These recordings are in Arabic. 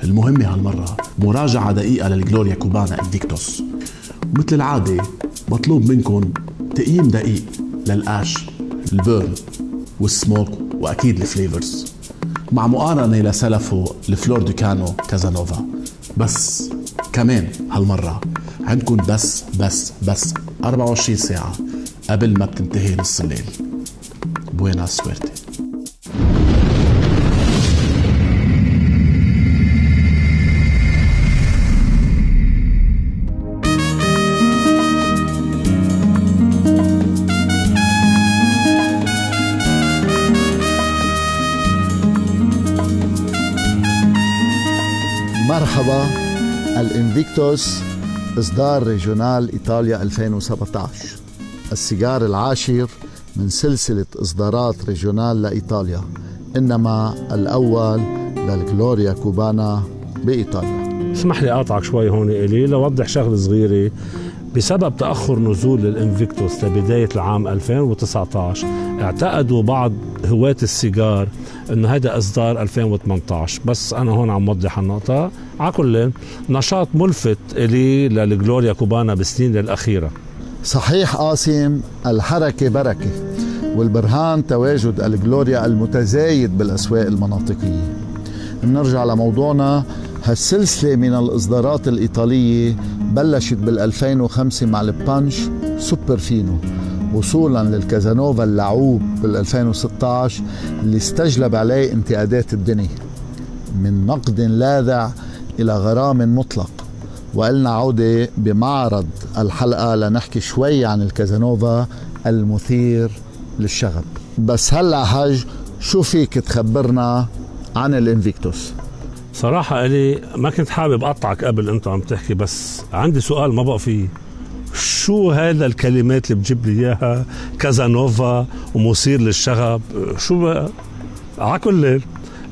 المهمة هالمرة مراجعة دقيقة للجلوريا كوبانا انفيكتوس، ومثل العادة مطلوب منكم تقييم دقيق للآش، البيرن والسموك وأكيد الفليفرز، مع مقارنة لسلفه الفلور دو كانو كازانوفا. بس كمان هالمرة عندكم بس 24 ساعة قبل ما بتنتهي نص الليل. بوينا سويرتي. مرحبا. الانفيكتوس إصدار ريجونال إيطاليا 2017، السيجار العاشر من سلسلة إصدارات ريجونال لإيطاليا، إنما الأول للجلوريا كوبانا بإيطاليا. اسمح لي أقطعك شوي هون إلي لوضح شغلة صغيرة. بسبب تأخر نزول الانفيكتوس لبداية العام 2019 اعتقدوا بعض هواة السيجار انه هذا اصدار 2018، بس انا هون عم وضح النقطة. على كل نشاط ملفت الي للجلوريا كوبانا بالسنين الاخيرة. صحيح قاسم، الحركة بركة، والبرهان تواجد الجلوريا المتزايد بالاسواق المناطقية. نرجع لموضوعنا. هالسلسلة من الإصدارات الإيطالية بلشت بال2005 مع البانش سوبر فينو، وصولا للكازانوفا اللعوب بال2016 اللي استجلب عليه انتقادات الدنيا، من نقد لاذع إلى غرام مطلق. وقلنا عودة بمعرض الحلقة لنحكي شوي عن الكازانوفا المثير للشغب. بس هلأ حج، شو فيك تخبرنا عن الانفيكتوس؟ صراحة إلي ما كنت حابب أقطعك قبل أنت عم تحكي، بس عندي سؤال ما بقى فيه. شو هذا الكلمات اللي بتجيب لي إياها؟ كازانوفا ومثير للشغب، شو بقى؟ عكل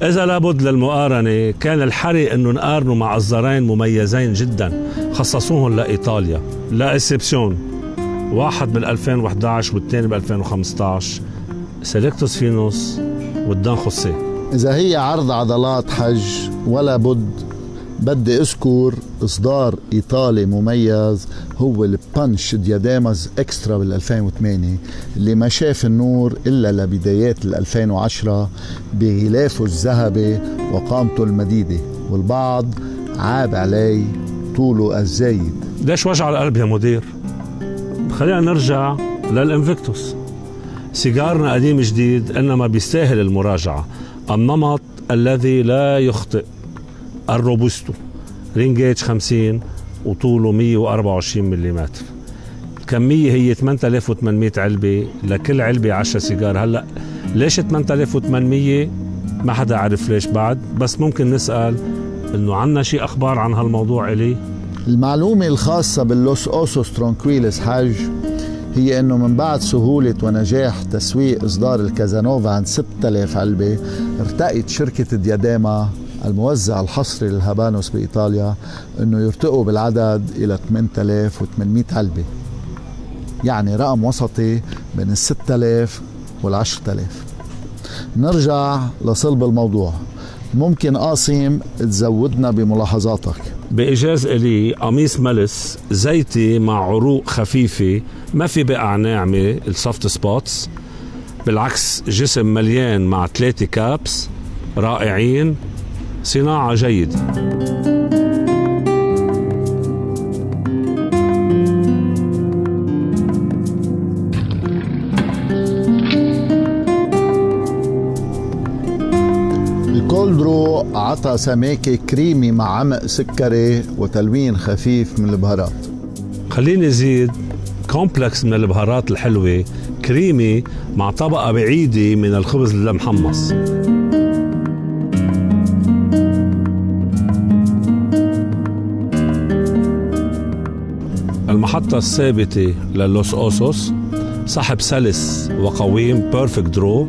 إذا لابد للمقارنة كان الحري أنه نقارنه مع إصدارين مميزين جدا خصصوهم لإيطاليا، لا إكسبسيون، واحد بال2011 والثاني بال2015، سيليكتوس فينوس والدان خوسيه. إذا هي عرض عضلات حج ولا بدي أذكر إصدار إيطالي مميز هو البانش ديادامز إكسترا بال2008 اللي ما شاف النور إلا لبدايات 2010 بغلافه الذهبي وقامته المديدة، والبعض عاب عليه طوله الزايد. ليش وجع القلب يا مدير؟ خلينا نرجع للإنفيكتوس. سيجارنا قديم جديد إنما بيستاهل المراجعة. النمط الذي لا يخطئ، الروبوستو، رينجيج 50 وطوله 124 ملم. الكمية هي 8800 علبة، لكل علبة 10 سيجار. هلأ ليش 8800؟ ما حدا عارف ليش بعد، بس ممكن نسأل إنه عنا شيء أخبار عن هالموضوع إلي؟ المعلومة الخاصة باللوس أوسوس ترونكويلس حاج هي أنه من بعد سهولة ونجاح تسويق إصدار الكازانوفا عن 6000 علبة، ارتقت شركة دياداما الموزع الحصري للهابانوس بإيطاليا أنه يرتقوا بالعدد إلى 8800 علبة، يعني رقم وسطي بين 6000 وال10000. نرجع لصلب الموضوع. ممكن قاسم تزودنا بملاحظاتك؟ بإجاز إلي قميص ملس زيتي مع عروق خفيفة، ما في بقع ناعمة السوفت سبوتس، بالعكس جسم مليان مع 3 كابس رائعين، صناعة جيدة. الكولدرو عطى سماكة كريمي مع عمق سكري وتلوين خفيف من البهارات. خليني زيد كومبلكس من البهارات الحلوة، كريمي مع طبقة بعيدة من الخبز المحمص. المحطة الثابتة للوس أوسوس، صاحب سلس وقويم بيرفكت درو،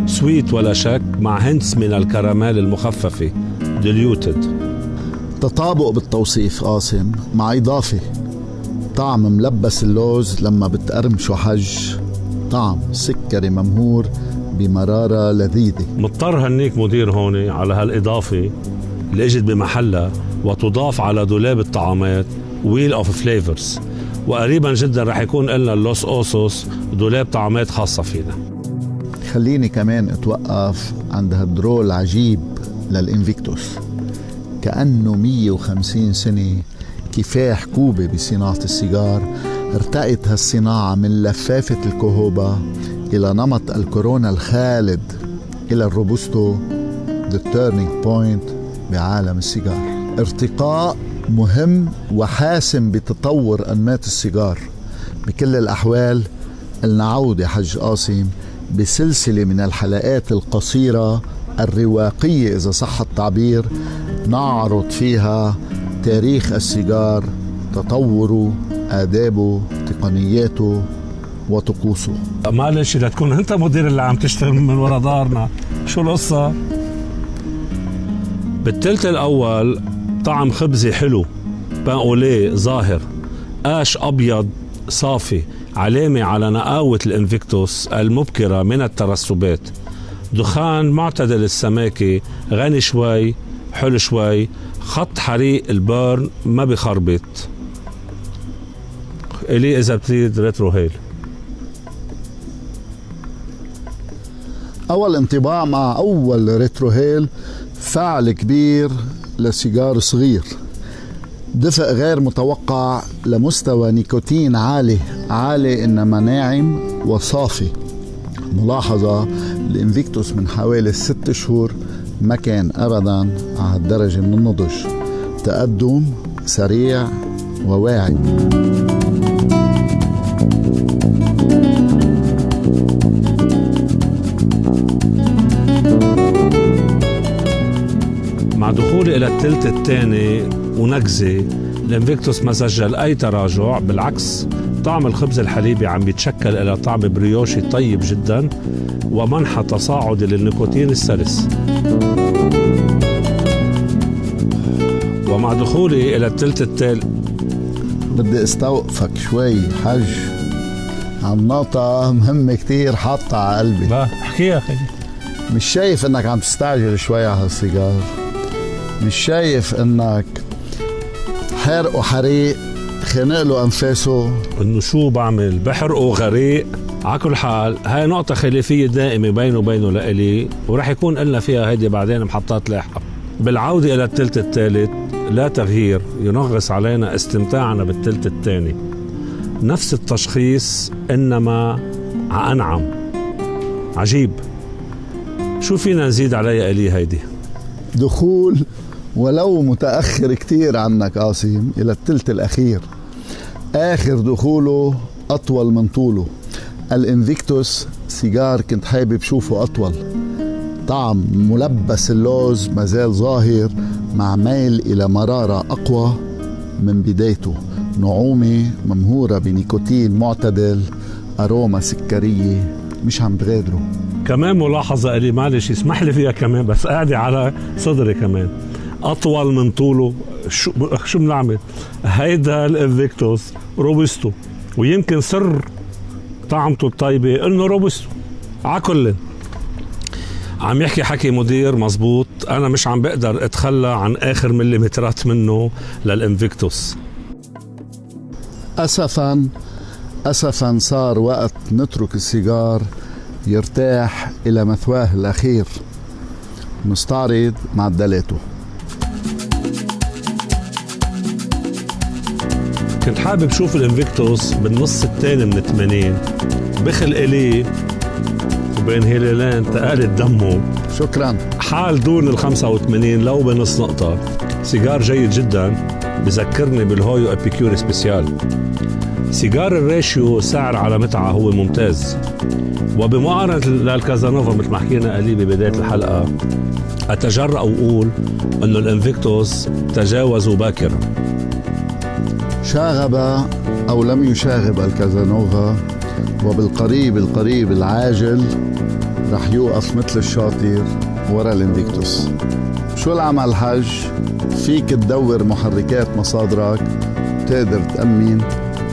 سويت ولا شك، مع هنتس من الكراميل المخففة ديليوتد. تطابق بالتوصيف قاسم، مع إضافة طعم ملبس اللوز لما بتقرمشوا حج، طعم سكري ممهور بمرارة لذيذة. مضطر هنيك مدير هون على هالإضافة اللي اجت بمحلها وتضاف على دولاب الطعامات ويل اوف فليفرز، وقريبا جدا رح يكون لنا اللوس اوسوس دولاب طعامات خاصة فينا. خليني كمان اتوقف عند هالدرول عجيب للإنفيكتوس، كأنه 150 سنة كفاح كوبي بصناعة السيجار. ارتقت هالصناعة من لفافة الكهوبا إلى نمط الكورونا الخالد إلى الروبوستو، the turning point بعالم السيجار. ارتقاء مهم وحاسم بتطور أنماط السيجار. بكل الأحوال لنعود يا حج قاسم بسلسلة من الحلقات القصيرة الرواقية إذا صح التعبير، نعرض فيها تاريخ السيجار، تطوره، آدابه، تقنياته وطقوسه. معلش لا تكون انت مدير اللي عم تشتغل من ورا دارنا، شو القصة؟ بالثلث الأول طعم خبزي حلو، بان أوليه ظاهر، قاش أبيض صافي، علامة على نقاوة الإنفيكتوس المبكرة من الترسبات، دخان معتدل السماكة، غني شوي، حلو شوي، خط حريق البارن ما بخربط. إلي إذا بتريد ريترو هيل. أول انطباع مع أول ريترو هيل، فعل كبير لسيجار صغير، دفء غير متوقع لمستوى نيكوتين عالي إنما ناعم وصافي. ملاحظة، الإنفيكتوس من حوالي 6 شهور ما كان أبدا على هالدرجة من النضج، تقدم سريع وواعي. مع دخولي إلى الثلث الثاني ونكزة، الإنفيكتوس ما سجل أي تراجع، بالعكس طعم الخبز الحليبي عم يتشكل إلى طعم بريوشي طيب جدا ومنحى تصاعدي للنيكوتين السلس. ومع دخولي إلى الثلث الثالث بدي استوقفك شوي حج عن نقطة مهمة كتير حاطة على قلبي. لا احكي يا أخي. مش شايف انك عم تستعجل شوي على هالسيجار؟ مش شايف انك حرقه حريق خنق له انفاسه؟ انه شو بعمل؟ بحرقه غريق. على كل حال هاي نقطة خلافية دائمة بينه وبينه لإلي، ورح يكون قلنا فيها هيدي بعدين محطات لاحقة. بالعودة إلى الثلث الثالث، لا تغيير ينغص علينا استمتاعنا بالثلث الثاني، نفس التشخيص إنما أنعم. عجيب. شو فينا نزيد عليها إلي هيدي؟ دخول ولو متأخر كتير عنك قاسم إلى الثلث الأخير، آخر دخوله أطول من طوله. الإنفيكتوس سيجار كنت حابب شوفه أطول، طعم ملبس اللوز مازال ظاهر مع ميل إلى مرارة أقوى من بدايته، نعومة ممهورة بنيكوتين معتدل، أروما سكرية مش عم تغادره. كمان ملاحظة إلي، معلش اسمح لي فيها كمان، بس قاعدة على صدري كمان، أطول من طوله. شو بنعمل؟ هيدا الإنفيكتوس روبستو، ويمكن سر طعمته الطيبة إنه روبستو. عكل عم يحكي حكي مدير مزبوط، أنا مش عم بقدر أتخلى عن آخر مليمترات منه للإنفيكتوس. أسفاً صار وقت نترك السيجار يرتاح إلى مثواه الأخير. نستعرض معدلاته. كنت حابب شوف الإنفيكتوس بالنص الثاني من 80، بخلق لي وبين هيلين تقالت دمه. شكراً. حال دون 85 لو بنص نقطة. سيجار جيد جدا، بذكرني بالهويو ابيكيور سبيسيال. سيجار الريشيو سعر على متعة هو ممتاز، وبمقارنة للكازانوفا مثل ما حكينا قليل ببداية الحلقة، أتجرأ وأقول أنه الإنفيكتوس تجاوزوا باكرا. شاغب أو لم يشاغب الكازانوفا، وبالقريب العاجل رح يوقف مثل الشاطر ورا الإنفيكتوس. شو العمل حج؟ فيك تدور محركات مصادرك، تقدر تأمن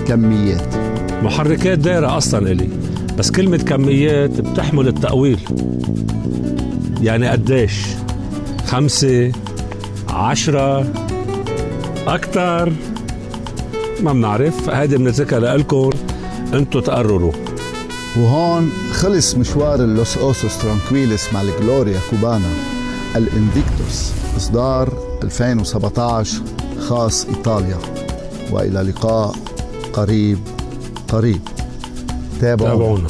كميات. محركات دايرة أصلا إلي، بس كلمة كميات بتحمل التأويل. يعني قديش؟ 5 10 أكتر؟ ما بنعرف، هذه بنتركها لكم انتو تقرروا. وهون خلص مشوار اللوس أوسوس ترانكويلس مع الجلوريا كوبانا الانفيكتوس إصدار 2017 خاص إيطاليا. وإلى لقاء قريب. تابعونا.